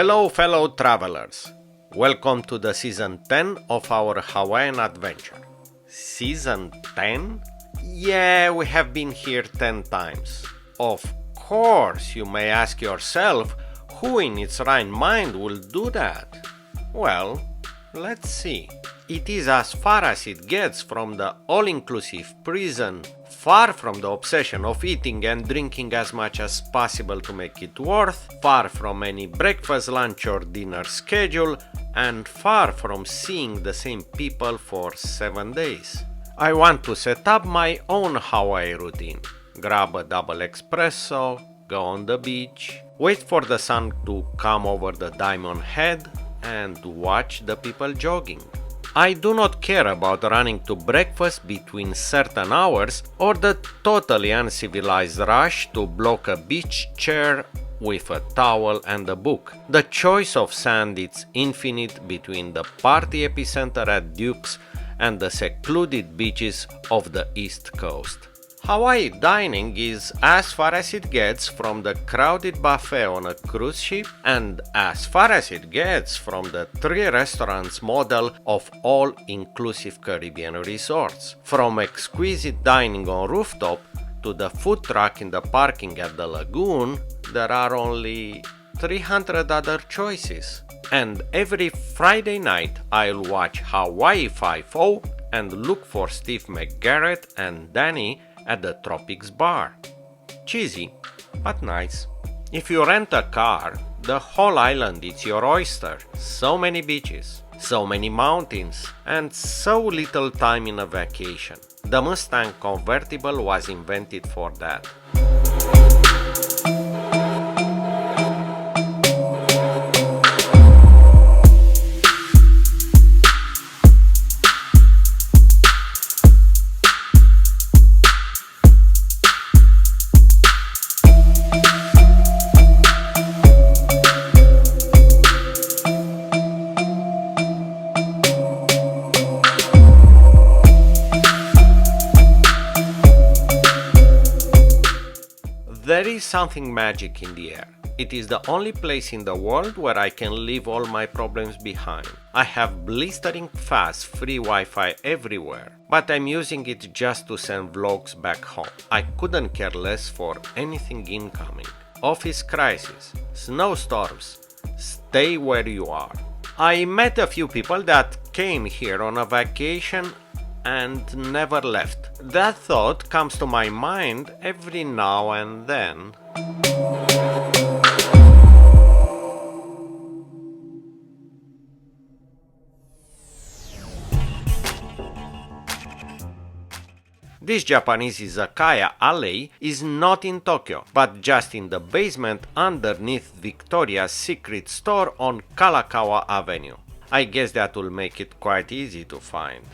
Hello fellow travelers, welcome to the season 10 of our Hawaiian adventure. Season 10? Yeah, we have been here 10 times. Of course, you may ask yourself, who in its right mind will do that? Well, let's see. It is as far as it gets from the all-inclusive prison, far from the obsession of eating and drinking as much as possible to make it worth, far from any breakfast, lunch or dinner schedule, and far from seeing the same people for 7 days. I want to set up my own Hawaii routine. Grab a double espresso, go on the beach, wait for the sun to come over the diamond head, and watch the people jogging. I do not care about running to breakfast between certain hours or the totally uncivilized rush to block a beach chair with a towel and a book. The choice of sand is infinite between the party epicenter at Duke's and the secluded beaches of the East Coast. Hawaii dining is as far as it gets from the crowded buffet on a cruise ship and as far as it gets from the 3 restaurants model of all-inclusive Caribbean resorts. From exquisite dining on rooftop to the food truck in the parking at the lagoon, there are only 300 other choices. And every Friday night I'll watch Hawaii 5-0 and look for Steve McGarrett and Danny at the Tropics bar. Cheesy, but nice. If you rent a car, the whole island is your oyster. So many beaches, so many mountains, and so little time in a vacation. The Mustang convertible was invented for that. There is something magic in the air. It is the only place in the world where I can leave all my problems behind. I have blistering fast free Wi-Fi everywhere, but I'm using it just to send vlogs back home. I couldn't care less for anything incoming. Office crisis, snowstorms, stay where you are. I met a few people that came here on a vacation and never left. That thought comes to my mind every now and then. This Japanese izakaya alley is not in Tokyo, but just in the basement underneath Victoria's Secret store on Kalakaua Avenue. I guess that will make it quite easy to find.